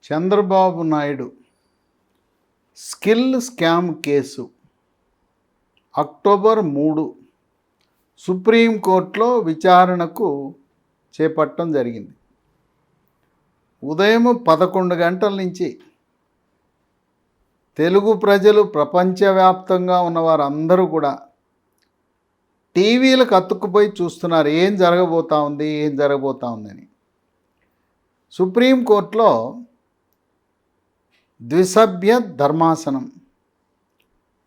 Chandrababu Naidu skill scam case October 3 సుప్రీంకోర్టులో విచారణకు చేపట్టడం జరిగింది. ఉదయం 11 గంటల నుంచి తెలుగు ప్రజలు ప్రపంచవ్యాప్తంగా ఉన్న వారందరూ కూడా టీవీలకు అతుక్కుపోయి చూస్తున్నారు ఏం జరగబోతా ఉందని. సుప్రీంకోర్టులో ద్విసభ్య ధర్మాసనం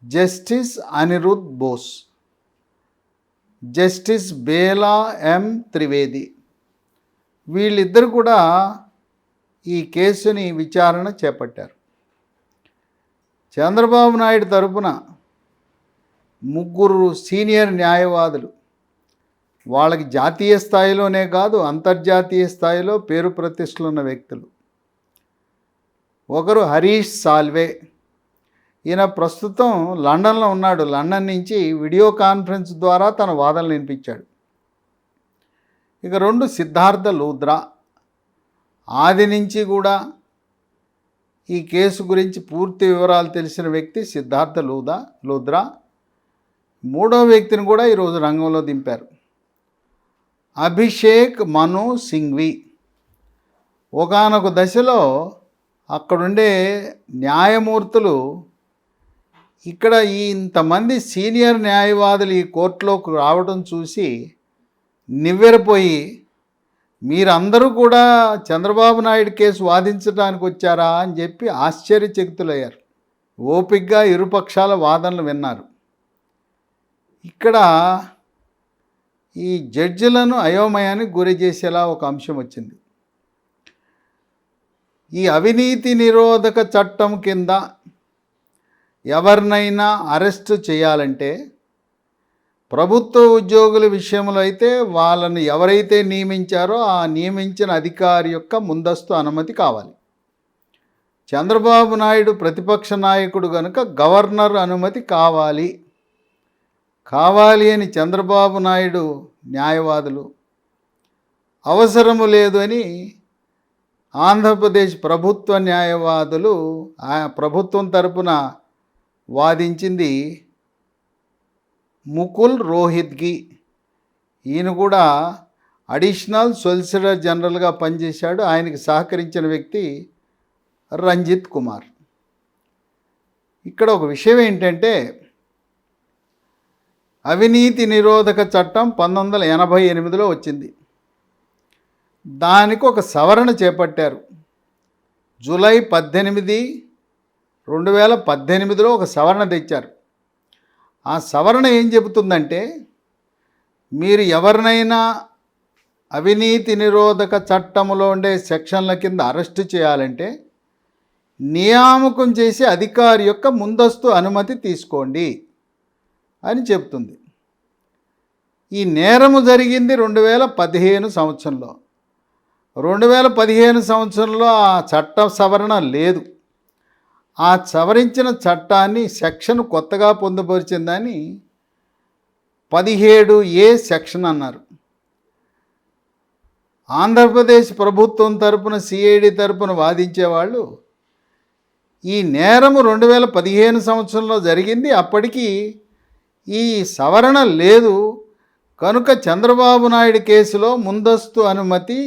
జస్టిస్ అనిరుద్ బోస్, జస్టిస్ బేలా ఎం త్రివేది వీళ్ళిద్దరు కూడా ఈ కేసుని విచారణ చేపట్టారు. చంద్రబాబు నాయుడు తరపున 3 సీనియర్ న్యాయవాదులు, వాళ్ళకి జాతీయ స్థాయిలోనే కాదు అంతర్జాతీయ స్థాయిలో పేరు ప్రతిష్టలు ఉన్న వ్యక్తులు. ఒకరు హరీష్ సాల్వే, ఈయన ప్రస్తుతం లండన్లో ఉన్నాడు. లండన్ నుంచి వీడియో కాన్ఫరెన్స్ ద్వారా తన వాదనలు వినిపించాడు. ఇక 2 సిద్ధార్థ లూథ్రా, ఆది నుంచి కూడా ఈ కేసు గురించి పూర్తి వివరాలు తెలిసిన వ్యక్తి సిద్ధార్థ లూథ్రా. 3వ వ్యక్తిని కూడా ఈరోజు రంగంలో దింపారు, అభిషేక్ మను సింఘ్వి. ఒకానొక దశలో అక్కడుండే న్యాయమూర్తులు ఇక్కడ ఇంతమంది సీనియర్ న్యాయవాదులు ఈ కోర్టులోకి రావడం చూసి నివ్వెరపోయి, మీరందరూ కూడా చంద్రబాబు నాయుడు కేసు వాదించడానికి వచ్చారా అని చెప్పి ఆశ్చర్యచకితులయ్యారు. ఓపికగా ఇరుపక్షాల వాదనలు విన్నారు. ఇక్కడ ఈ జడ్జిలను అయోమయానికి గురి చేసేలా ఒక అంశం వచ్చింది. ఈ అవినీతి నిరోధక చట్టం కింద ఎవరినైనా అరెస్టు చేయాలంటే ప్రభుత్వ ఉద్యోగుల విషయంలో అయితే వాళ్ళని ఎవరైతే నియమించారో ఆ నియమించిన అధికారి యొక్క ముందస్తు అనుమతి కావాలి. చంద్రబాబు నాయుడు ప్రతిపక్ష నాయకుడు కనుక గవర్నర్ అనుమతి కావాలి అని చంద్రబాబు నాయుడు న్యాయవాదులు, అవసరము లేదు అని ఆంధ్రప్రదేశ్ ప్రభుత్వ న్యాయవాదులు, ప్రభుత్వం తరపున వాదించింది ముకుల్ రోహిత్గి. ఈయన కూడా అడిషనల్ సొలిసిటర్ జనరల్గా పనిచేశాడు. ఆయనకి సహకరించిన వ్యక్తి రంజిత్ కుమార్. ఇక్కడ ఒక విషయం ఏంటంటే, అవినీతి నిరోధక చట్టం 1988లో వచ్చింది. దానికి ఒక సవరణ చేపట్టారు. జూలై 18, 2018లో ఒక సవరణ తెచ్చారు. ఆ సవరణ ఏం చెబుతుందంటే, మీరు ఎవరినైనా అవినీతి నిరోధక చట్టంలో ఉండే సెక్షన్ల కింద అరెస్టు చేయాలంటే నియామకం చేసే అధికారి యొక్క ముందస్తు అనుమతి తీసుకోండి అని చెప్తుంది. ఈ నేరము జరిగింది 2015 సంవత్సరంలో. 2015 సంవత్సరంలో ఆ చట్ట సవరణ లేదు. ఆ సవరించిన చట్టాన్ని సెక్షన్ కొత్తగా పొందుపరిచిందని 17A సెక్షన్ అన్నారు. ఆంధ్రప్రదేశ్ ప్రభుత్వం తరపున సిఐడి తరపున వాదించేవాళ్ళు ఈ నేరము 2015 సంవత్సరంలో జరిగింది, అప్పటికి ఈ సవరణ లేదు కనుక చంద్రబాబు నాయుడు కేసులో ముందస్తు అనుమతి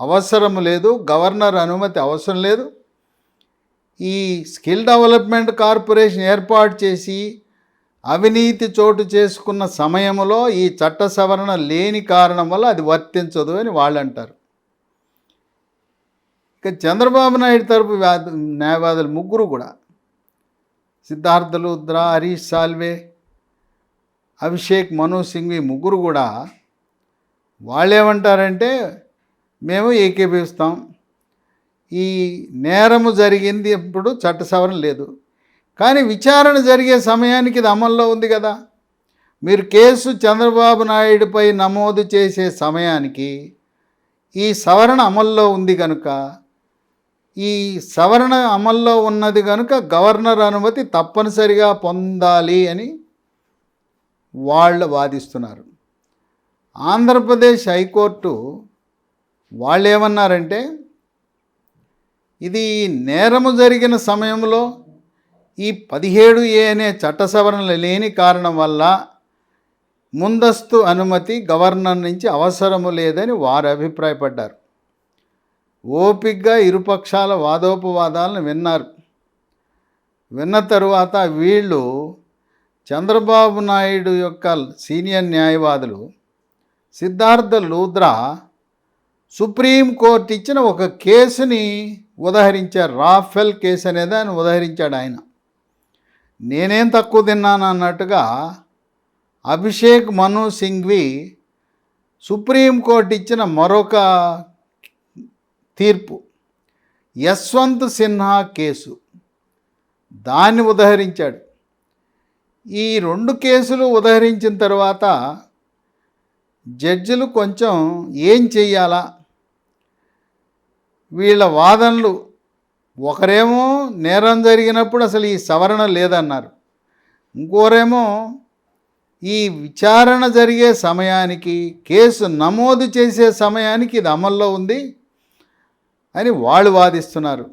అవసరం లేదు, గవర్నర్ అనుమతి అవసరం లేదు. ఈ స్కిల్ డెవలప్మెంట్ కార్పొరేషన్ ఏర్పాటు చేసి అవినీతి చోటు చేసుకున్న సమయంలో ఈ చట్ట సవరణ లేని కారణం వల్ల అది వర్తించదు అని వాళ్ళు అంటారు. ఇక చంద్రబాబు నాయుడు తరపు న్యాయవాదులు 3 కూడా, సిద్ధార్థ లూథ్రా, హరీష్ సాల్వే, అభిషేక్ మను సింఘ్వి 3 కూడా వాళ్ళేమంటారంటే, మేము ఏకీభవిస్తాం, ఈ నేరము జరిగింది ఇప్పుడు చట్ట సవరణ లేదు, కానీ విచారణ జరిగే సమయానికి ఇది అమల్లో ఉంది కదా. మీరు కేసు చంద్రబాబు నాయుడుపై నమోదు చేసే సమయానికి ఈ సవరణ అమల్లో ఉంది కనుక, ఈ సవరణ అమల్లో ఉన్నది కనుక గవర్నర్ అనుమతి తప్పనిసరిగా పొందాలి అని వాళ్ళు వాదిస్తున్నారు. ఆంధ్రప్రదేశ్ హైకోర్టు వాళ్ళు ఏమన్నారంటే, ఇది నేరము జరిగిన సమయంలో ఈ 17A అనే చట్ట సవరణలు లేని కారణం వల్ల ముందస్తు అనుమతి గవర్నర్ నుంచి అవసరము లేదని వారు అభిప్రాయపడ్డారు. ఓపిగ్గా ఇరుపక్షాల వాదోపవాదాలను విన్నారు. విన్న తరువాత వీళ్ళు చంద్రబాబు నాయుడు యొక్క సీనియర్ న్యాయవాదులు సిద్ధార్థ లూథ్రా సుప్రీంకోర్టు ఇచ్చిన ఒక కేసుని ఉదహరించారు. రాఫెల్ కేసు అనేది ఆయన ఉదహరించాడు. ఆయన నేనేం తక్కువ తిన్నాను అన్నట్టుగా అభిషేక్ మను సింఘ్వి సుప్రీంకోర్టు ఇచ్చిన మరొక తీర్పు యశ్వంత్ సిన్హా కేసు దాన్ని ఉదహరించాడు. ఈ 2 కేసులు ఉదహరించిన తర్వాత జడ్జిలు కొంచెం ఏం చెయ్యాలా, వీళ్ళ వాదనలు ఒకరేమో నేరం జరిగినప్పుడు అసలు ఈ సవరణ లేదన్నారు, ఇంకోరేమో ఈ విచారణ జరిగే సమయానికి కేసు నమోదు చేసే సమయానికి ఇది అమల్లో ఉంది అని వాళ్ళు వాదిస్తున్నారు.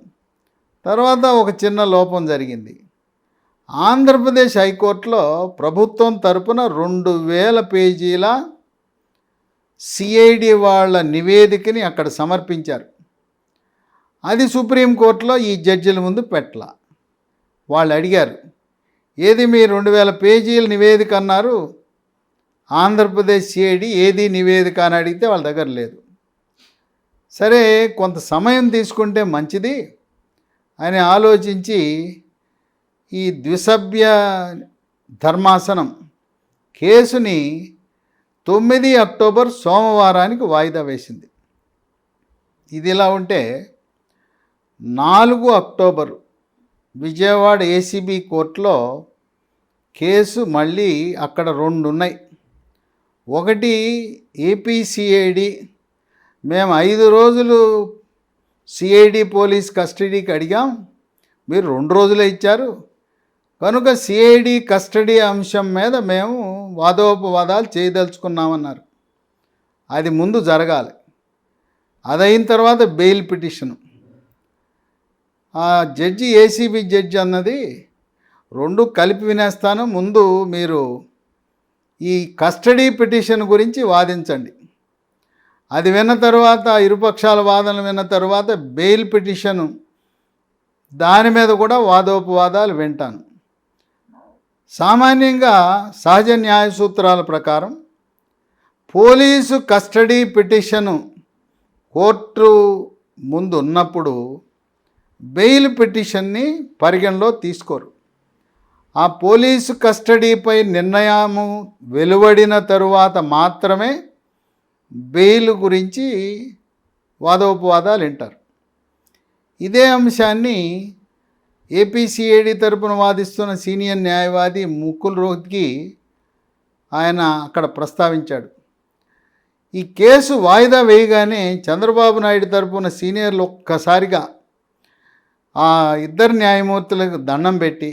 తర్వాత ఒక చిన్న లోపం జరిగింది. ఆంధ్రప్రదేశ్ హైకోర్టులో ప్రభుత్వం తరపున 2000 పేజీల సిఐడి వాళ్ళ నివేదికని అక్కడ సమర్పించారు. అది సుప్రీంకోర్టులో ఈ జడ్జిల ముందు పెట్టల. వాళ్ళు అడిగారు, ఏది మీ 2000 పేజీల నివేదిక అన్నారు, ఆంధ్రప్రదేశ్ సిఐడి ఏది నివేదిక అని అడిగితే వాళ్ళ దగ్గర లేదు. సరే కొంత సమయం తీసుకుంటే మంచిది అని ఆలోచించి ఈ ద్విసభ్య ధర్మాసనం కేసుని 9 అక్టోబర్ సోమవారానికి వాయిదా వేసింది. ఇది ఇలా ఉంటే 4 అక్టోబర్ విజయవాడ ఏసీబీ కోర్టులో కేసు మళ్ళీ అక్కడ 2 ఉన్నాయి. ఒకటి ఏపీసీఐడి, మేము 5 రోజులు సిఐడి పోలీస్ కస్టడీకి అడిగాం, మీరు 2 రోజులే ఇచ్చారు, కనుక సిఐడి కస్టడీ అంశం మీద మేము వాదోపవాదాలు చేయదలుచుకున్నామన్నారు. అది ముందు జరగాలి. అదైన తర్వాత బెయిల్ పిటిషను. ఆ జడ్జి ఏసీబీ జడ్జి అన్నది 2 కలిపి వినేస్తాను, ముందు మీరు ఈ కస్టడీ పిటిషన్ గురించి వాదించండి, అది విన్న తర్వాత ఇరుపక్షాల వాదనలు విన్న తర్వాత బెయిల్ పిటిషను దాని మీద కూడా వాదోపవాదాలు వింటాను. సామాన్యంగా సహజ న్యాయ సూత్రాల ప్రకారం పోలీసు కస్టడీ పిటిషను కోర్టు ముందు ఉన్నప్పుడు బెయిల్ పిటిషన్ని పరిగణలో తీసుకోరు. ఆ పోలీసు కస్టడీపై నిర్ణయము వెలువడిన తరువాత మాత్రమే బెయిల్ గురించి వాదోపవాదాలు వింటారు. ఇదే అంశాన్ని ఏపీసీఐడి తరపున వాదిస్తున్న సీనియర్ న్యాయవాది ముకుల్ రోహ్తగి ఆయన అక్కడ ప్రస్తావించాడు. ఈ కేసు వాయిదా వేయగానే చంద్రబాబు నాయుడు తరపున సీనియర్లు ఒక్కసారిగా ఆ 2 న్యాయమూర్తులకు దండం పెట్టి,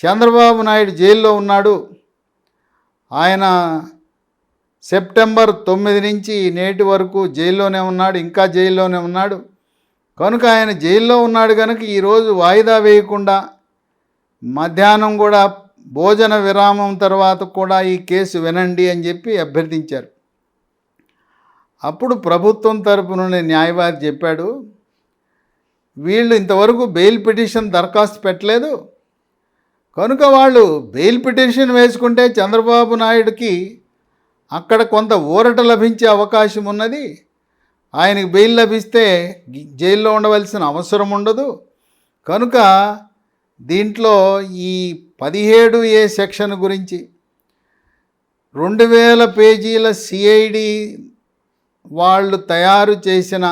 చంద్రబాబు నాయుడు జైల్లో ఉన్నాడు, ఆయన సెప్టెంబర్ 9 నుంచి నేటి వరకు జైల్లోనే ఉన్నాడు, ఇంకా జైల్లోనే ఉన్నాడు, కనుక ఆయన జైల్లో ఉన్నాడు కనుక ఈరోజు వాయిదా వేయకుండా మధ్యాహ్నం కూడా భోజన విరామం తర్వాత కూడా ఈ కేసు వినండి అని చెప్పి అభ్యర్థించారు. అప్పుడు ప్రభుత్వం తరపున న్యాయవాది చెప్పాడు, వీళ్ళు ఇంతవరకు బెయిల్ పిటిషన్ దరఖాస్తు పెట్టలేదు, కనుక వాళ్ళు బెయిల్ పిటిషన్ వేసుకుంటే చంద్రబాబు నాయుడుకి అక్కడ కొంత ఊరట లభించే అవకాశం ఉన్నది, ఆయనకి బెయిల్ లభిస్తే జైల్లో ఉండవలసిన అవసరం ఉండదు, కనుక దీంట్లో ఈ 17A సెక్షన్ గురించి 2000 పేజీల సిఐడి వాళ్ళు తయారు చేసిన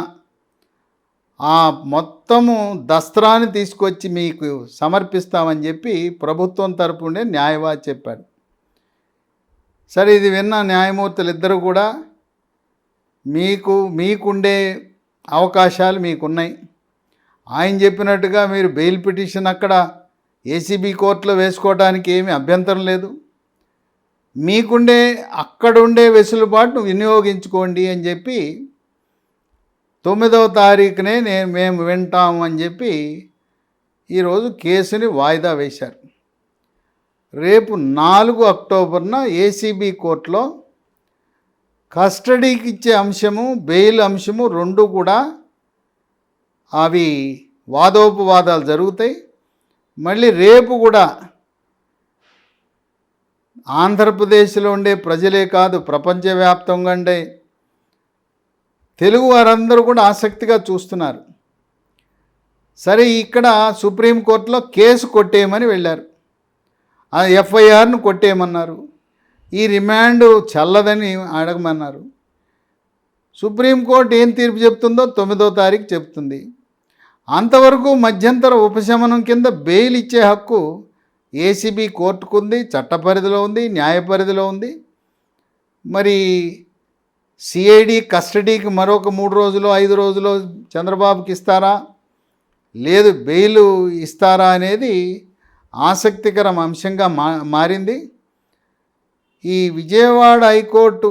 ఆ మొత్తము దస్త్రాన్ని తీసుకొచ్చి మీకు సమర్పిస్తామని చెప్పి ప్రభుత్వం తరపునే న్యాయవాది చెప్పాడు. సరే, ఇది విన్న న్యాయమూర్తులు ఇద్దరు కూడా మీకుండే అవకాశాలు మీకున్నాయి, ఆయన చెప్పినట్టుగా మీరు బెయిల్ పిటిషన్ అక్కడ ఏసీబీ కోర్టులో వేసుకోవడానికి ఏమీ అభ్యంతరం లేదు, మీకుండే అక్కడుండే వెసులుబాటును వినియోగించుకోండి అని చెప్పి 9వ తారీఖునే మేము వింటాము అని చెప్పి ఈరోజు కేసుని వాయిదా వేశారు. రేపు 4 అక్టోబర్న ఏసీబీ కోర్టులో కస్టడీకి ఇచ్చే అంశము, బెయిల్ అంశము రెండు కూడా అవి వాదోపవాదాలు జరుగుతాయి. మళ్ళీ రేపు కూడా ఆంధ్రప్రదేశ్లో ఉండే ప్రజలే కాదు, ప్రపంచవ్యాప్తంగా ఉండే తెలుగు వారందరూ కూడా ఆసక్తిగా చూస్తున్నారు. సరే, ఇక్కడ సుప్రీంకోర్టులో కేసు కొట్టేయమని వెళ్ళారు. ఆ ఎఫ్ఐఆర్ను కొట్టేయమన్నారు. ఈ రిమాండ్ చల్లదని అడగమన్నారు. సుప్రీంకోర్టు ఏం తీర్పు చెప్తుందో 9వ తారీఖు చెప్తుంది. అంతవరకు మధ్యంతర ఉపశమనం కింద బెయిల్ ఇచ్చే హక్కు ఏసీబీ కోర్టుకు ఉంది, చట్ట పరిధిలో ఉంది, న్యాయ పరిధిలో ఉంది. మరి సిఐడి కస్టడీకి మరొక 3 రోజులు 5 రోజులు చంద్రబాబుకి ఇస్తారా, లేదు బెయిల్ ఇస్తారా అనేది ఆసక్తికరం అంశంగా మారింది. ఈ Vijayawada high court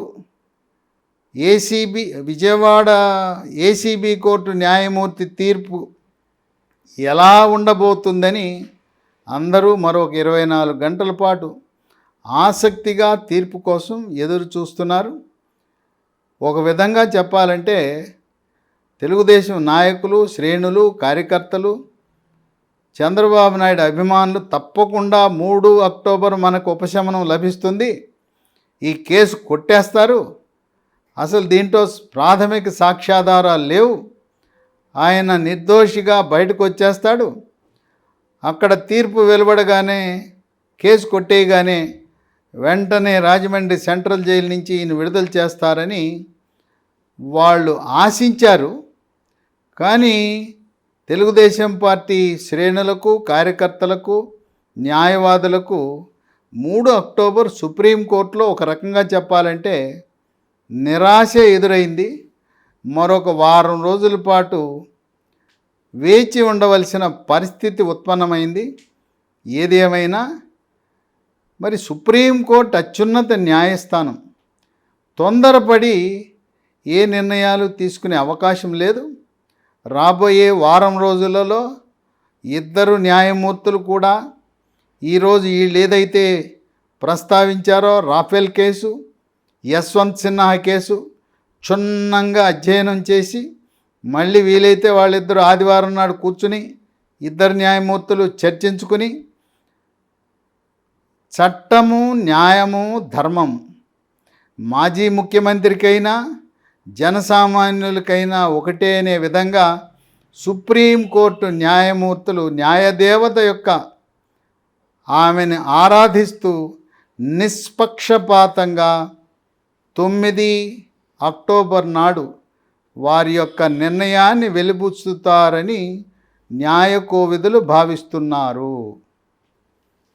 Vijayawada ACB court న్యాయమూర్తి తీర్పు ఎలా ఉండబోతుందని అందరూ మరొక 24 గంటల పాటు ఆసక్తిగా తీర్పు కోసం ఎదురు చూస్తున్నారు. ఒక విధంగా చెప్పాలంటే తెలుగుదేశం నాయకులు, శ్రేణులు, కార్యకర్తలు, చంద్రబాబు నాయుడు అభిమానులు తప్పకుండా 3 అక్టోబర్ మనకు ఉపశమనం లభిస్తుంది, ఈ కేసు కొట్టేస్తారు, అసలు దీంట్లో ప్రాథమిక సాక్ష్యాధారాలు లేవు, ఆయన నిర్దోషిగా బయటకు వచ్చేస్తాడు, అక్కడ తీర్పు వెలువడగానే కేసు కొట్టేయగానే వెంటనే రాజమండ్రి సెంట్రల్ జైలు నుంచి ఈయన విడుదల చేస్తారని వాళ్ళు ఆశించారు. కానీ తెలుగుదేశం పార్టీ శ్రేణులకు, కార్యకర్తలకు, న్యాయవాదులకు 3 అక్టోబర్ సుప్రీంకోర్టులో ఒక రకంగా చెప్పాలంటే నిరాశ ఎదురైంది. మరొక వారం రోజుల పాటు వేచి ఉండవలసిన పరిస్థితి ఉత్పన్నమైంది. ఏది ఏమైనా మరి సుప్రీంకోర్టు అత్యున్నత న్యాయస్థానం తొందరపడి ఏ నిర్ణయాలు తీసుకునే అవకాశం లేదు. రాబోయే వారం రోజులలో ఇద్దరు న్యాయమూర్తులు కూడా ఈరోజు వీళ్ళు ఏదైతే ప్రస్తావించారో Rafale case, Yashwant Sinha case క్షుణ్ణంగా అధ్యయనం చేసి మళ్ళీ వీలైతే వాళ్ళిద్దరూ ఆదివారం నాడు కూర్చుని ఇద్దరు న్యాయమూర్తులు చర్చించుకుని చట్టము, న్యాయము, ధర్మం మాజీ ముఖ్యమంత్రికైనా జనసామాన్యులకైనా ఒకటే అనే విధంగా సుప్రీంకోర్టు న్యాయమూర్తులు న్యాయదేవత యొక్క ఆమెను ఆరాధిస్తూ నిష్పక్షపాతంగా 9 అక్టోబర్ నాడు వారి యొక్క నిర్ణయాన్ని వెలిబుచ్చుతారని న్యాయ కోవిదులు భావిస్తున్నారు.